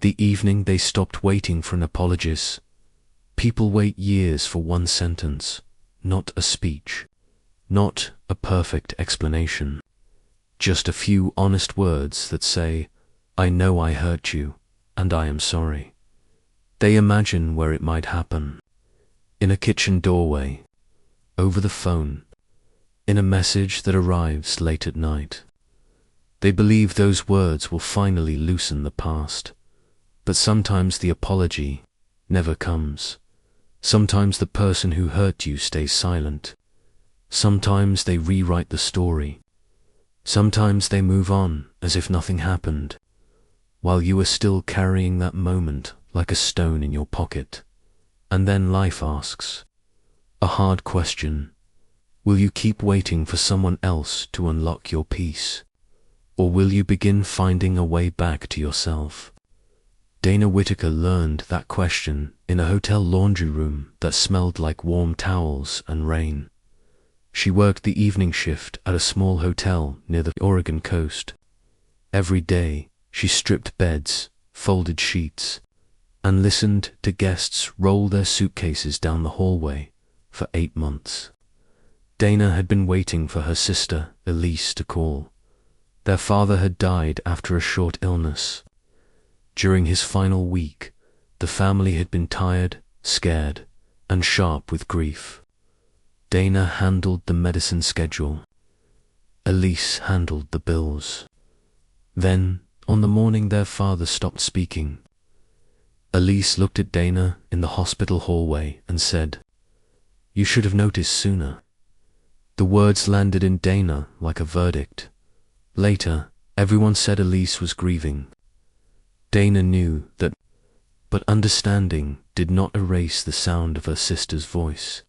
The evening they stopped waiting for an apologist. People wait years for one sentence, not a speech, not a perfect explanation. Just a few honest words that say, "I know I hurt you, and I am sorry." They imagine where it might happen. In a kitchen doorway, over the phone, in a message that arrives late at night. They believe those words will finally loosen the past. But sometimes the apology never comes. Sometimes the person who hurt you stays silent. Sometimes they rewrite the story. Sometimes they move on as if nothing happened, while you are still carrying that moment like a stone in your pocket. And then life asks a hard question. Will you keep waiting for someone else to unlock your peace? Or will you begin finding a way back to yourself? Dana Whitaker learned that question in a hotel laundry room that smelled like warm towels and rain. She worked the evening shift at a small hotel near the Oregon coast. Every day, she stripped beds, folded sheets, and listened to guests roll their suitcases down the hallway for 8 months. Dana had been waiting for her sister, Elise, to call. Their father had died after a short illness. During his final week, the family had been tired, scared, and sharp with grief. Dana handled the medicine schedule. Elise handled the bills. Then, on the morning their father stopped speaking, Elise looked at Dana in the hospital hallway and said, "You should have noticed sooner." The words landed in Dana like a verdict. Later, everyone said Elise was grieving. Dana knew that, but understanding did not erase the sound of her sister's voice,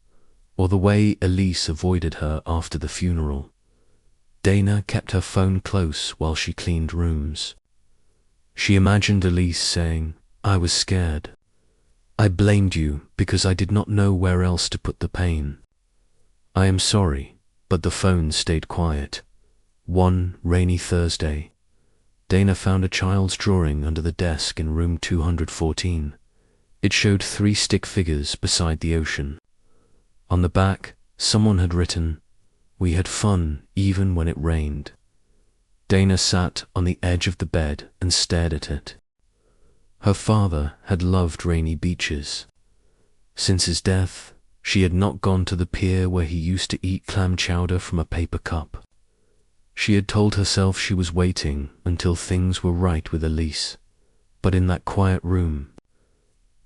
or the way Elise avoided her after the funeral. Dana kept her phone close while she cleaned rooms. She imagined Elise saying, "I was scared. I blamed you because I did not know where else to put the pain. I am sorry," but the phone stayed quiet. One rainy Thursday, Dana found a child's drawing under the desk in room 214. It showed 3 stick figures beside the ocean. On the back, someone had written, "We had fun even when it rained." Dana sat on the edge of the bed and stared at it. Her father had loved rainy beaches. Since his death, she had not gone to the pier where he used to eat clam chowder from a paper cup. She had told herself she was waiting until things were right with Elise, but in that quiet room,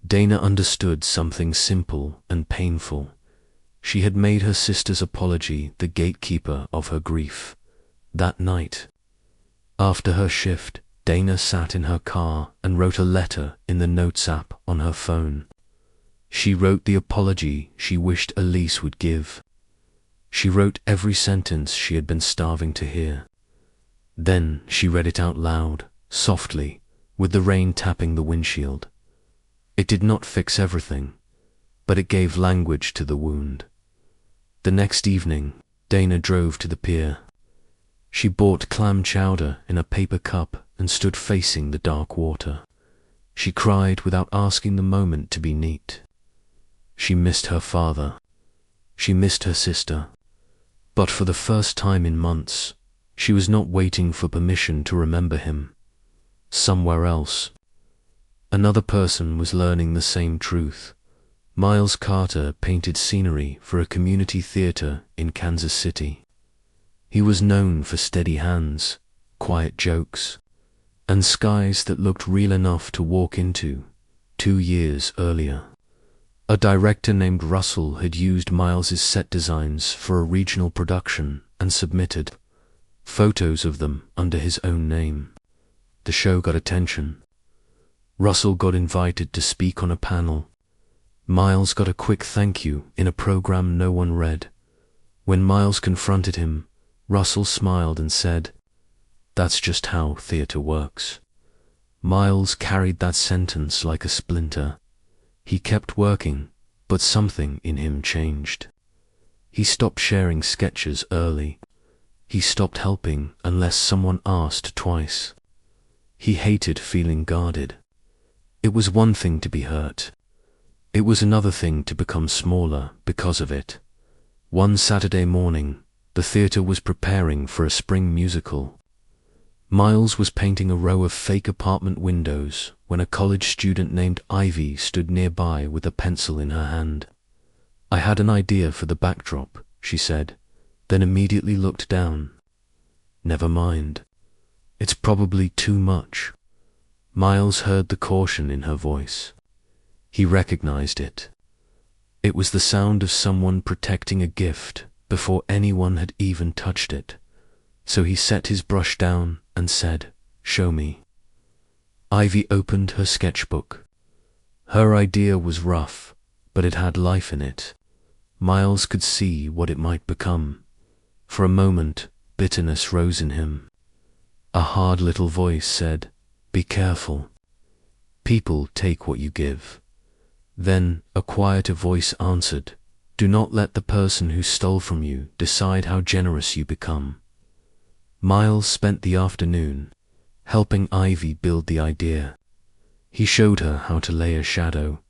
Dana understood something simple and painful. She had made her sister's apology the gatekeeper of her grief. That night, after her shift, Dana sat in her car and wrote a letter in the Notes app on her phone. She wrote the apology she wished Elise would give. She wrote every sentence she had been starving to hear. Then she read it out loud, softly, with the rain tapping the windshield. It did not fix everything, but it gave language to the wound. The next evening, Dana drove to the pier. She bought clam chowder in a paper cup and stood facing the dark water. She cried without asking the moment to be neat. She missed her father. She missed her sister. But for the first time in months, she was not waiting for permission to remember him. Somewhere else, another person was learning the same truth. Miles Carter painted scenery for a community theater in Kansas City. He was known for steady hands, quiet jokes, and skies that looked real enough to walk into 2 years earlier. A director named Russell had used Miles's set designs for a regional production and submitted photos of them under his own name. The show got attention. Russell got invited to speak on a panel. Miles got a quick thank you in a program no one read. When Miles confronted him, Russell smiled and said, "That's just how theater works." Miles carried that sentence like a splinter. He kept working, but something in him changed. He stopped sharing sketches early. He stopped helping unless someone asked twice. He hated feeling guarded. It was one thing to be hurt. It was another thing to become smaller because of it. One Saturday morning, the theater was preparing for a spring musical. Miles was painting a row of fake apartment windows when a college student named Ivy stood nearby with a pencil in her hand. "I had an idea for the backdrop," she said, then immediately looked down. "Never mind. It's probably too much." Miles heard the caution in her voice. He recognized it. It was the sound of someone protecting a gift before anyone had even touched it. So he set his brush down and said, "Show me." Ivy opened her sketchbook. Her idea was rough, but it had life in it. Miles could see what it might become. For a moment, bitterness rose in him. A hard little voice said, "Be careful. People take what you give." Then a quieter voice answered, "Do not let the person who stole from you decide how generous you become." Miles spent the afternoon helping Ivy build the idea. He showed her how to lay a shadow,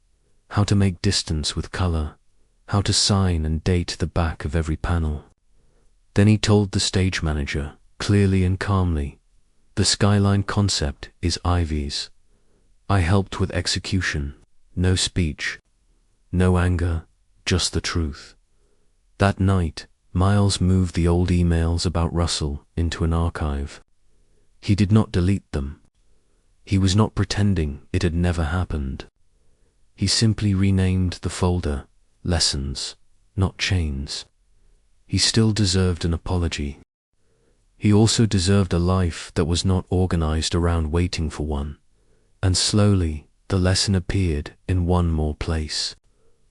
how to make distance with color, how to sign and date the back of every panel. Then he told the stage manager, clearly and calmly, "The skyline concept is Ivy's. I helped with execution, no speech, no anger, just the truth." That night, Miles moved the old emails about Russell into an archive. He did not delete them. He was not pretending it had never happened. He simply renamed the folder Lessons, not Chains. He still deserved an apology. He also deserved a life that was not organized around waiting for one. And slowly, the lesson appeared in one more place,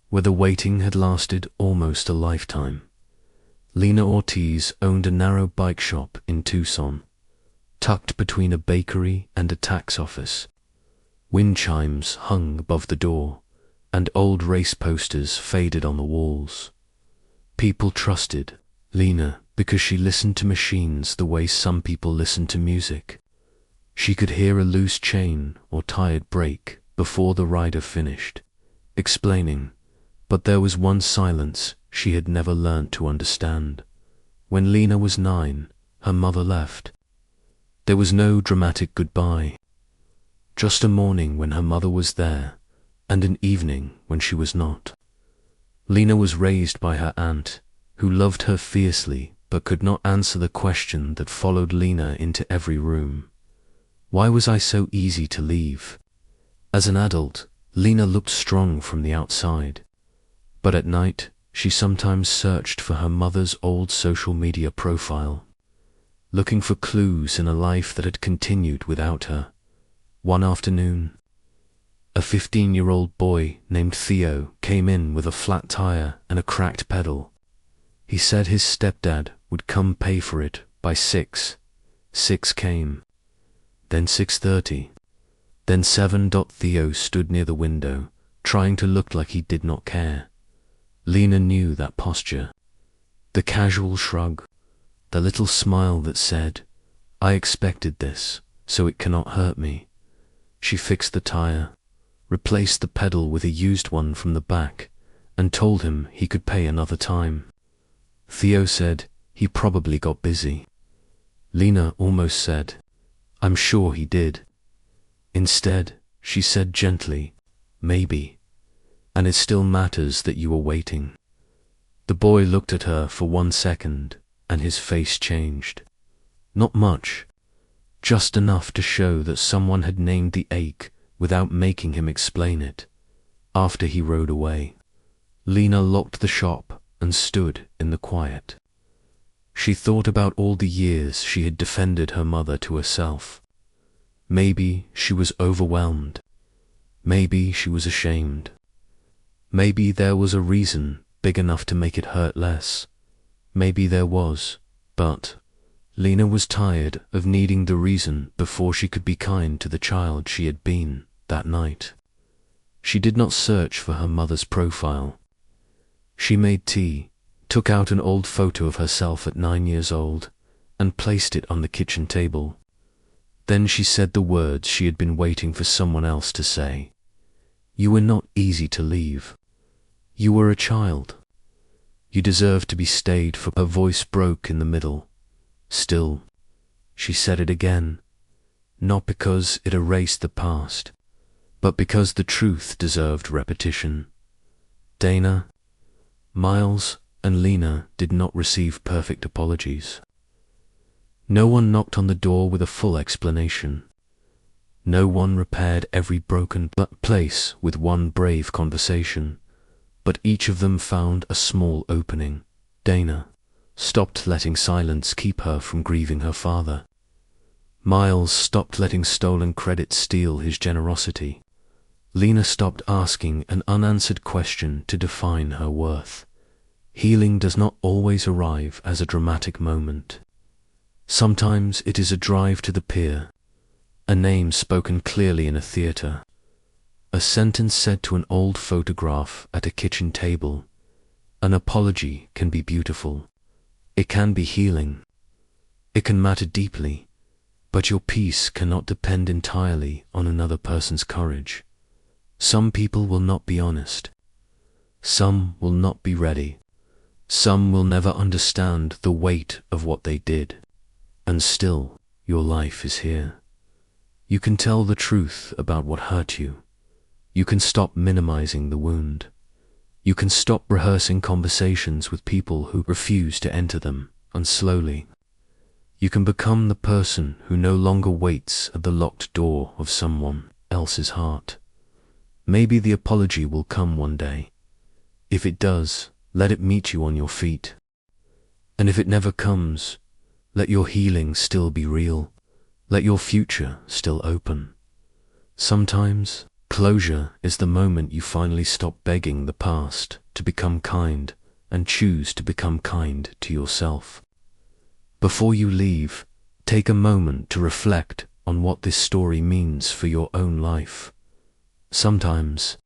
where the waiting had lasted almost a lifetime. Lena Ortiz owned a narrow bike shop in Tucson, tucked between a bakery and a tax office. Wind chimes hung above the door, and old race posters faded on the walls. People trusted Lena because she listened to machines the way some people listen to music. She could hear a loose chain or tired brake before the rider finished, explaining, but there was one silence she had never learned to understand. When Lena was 9, her mother left. There was no dramatic goodbye, just a morning when her mother was there, and an evening when she was not. Lena was raised by her aunt, who loved her fiercely but could not answer the question that followed Lena into every room. Why was I so easy to leave? As an adult, Lena looked strong from the outside, but at night she sometimes searched for her mother's old social media profile, looking for clues in a life that had continued without her. One afternoon, a 15-year-old boy named Theo came in with a flat tire and a cracked pedal. He said his stepdad would come pay for it by 6. 6 came. Then 6:30. Then 7. Theo stood near the window, trying to look like he did not care. Lena knew that posture. The casual shrug, the little smile that said, "I expected this, so it cannot hurt me." She fixed the tire, replaced the pedal with a used one from the back, and told him he could pay another time. Theo said he probably got busy. Lena almost said, "I'm sure he did." Instead, she said gently, "Maybe. And it still matters that you were waiting." The boy looked at her for 1 second, and his face changed. Not much, just enough to show that someone had named the ache without making him explain it. After he rode away, Lena locked the shop and stood in the quiet. She thought about all the years she had defended her mother to herself. Maybe she was overwhelmed. Maybe she was ashamed. Maybe there was a reason big enough to make it hurt less. Maybe there was, but Lena was tired of needing the reason before she could be kind to the child she had been that night. She did not search for her mother's profile. She made tea, took out an old photo of herself at 9 years old, and placed it on the kitchen table. Then she said the words she had been waiting for someone else to say. You were not easy to leave. You were a child. You deserved to be stayed for. Her voice broke in the middle. Still, she said it again, not because it erased the past, but because the truth deserved repetition. Dana, Miles, and Lena did not receive perfect apologies. No one knocked on the door with a full explanation. No one repaired every broken place with one brave conversation, but each of them found a small opening. Dana stopped letting silence keep her from grieving her father. Miles stopped letting stolen credit steal his generosity. Lena stopped asking an unanswered question to define her worth. Healing does not always arrive as a dramatic moment. Sometimes it is a drive to the pier, a name spoken clearly in a theater, a sentence said to an old photograph at a kitchen table. An apology can be beautiful. It can be healing. It can matter deeply, but your peace cannot depend entirely on another person's courage. Some people will not be honest. Some will not be ready. Some will never understand the weight of what they did. And still, your life is here. You can tell the truth about what hurt you. You can stop minimizing the wound. You can stop rehearsing conversations with people who refuse to enter them, and slowly, you can become the person who no longer waits at the locked door of someone else's heart. Maybe the apology will come one day. If it does, let it meet you on your feet. And if it never comes, let your healing still be real. Let your future still open. Sometimes, closure is the moment you finally stop begging the past to become kind and choose to become kind to yourself. Before you leave, take a moment to reflect on what this story means for your own life. Sometimes,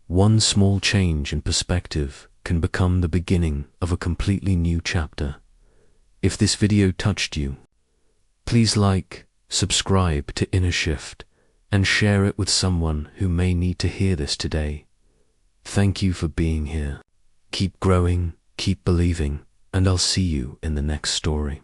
one small change in perspective can become the beginning of a completely new chapter. If this video touched you, please like, subscribe to Inner Shift, and share it with someone who may need to hear this today. Thank you for being here. Keep growing, keep believing, and I'll see you in the next story.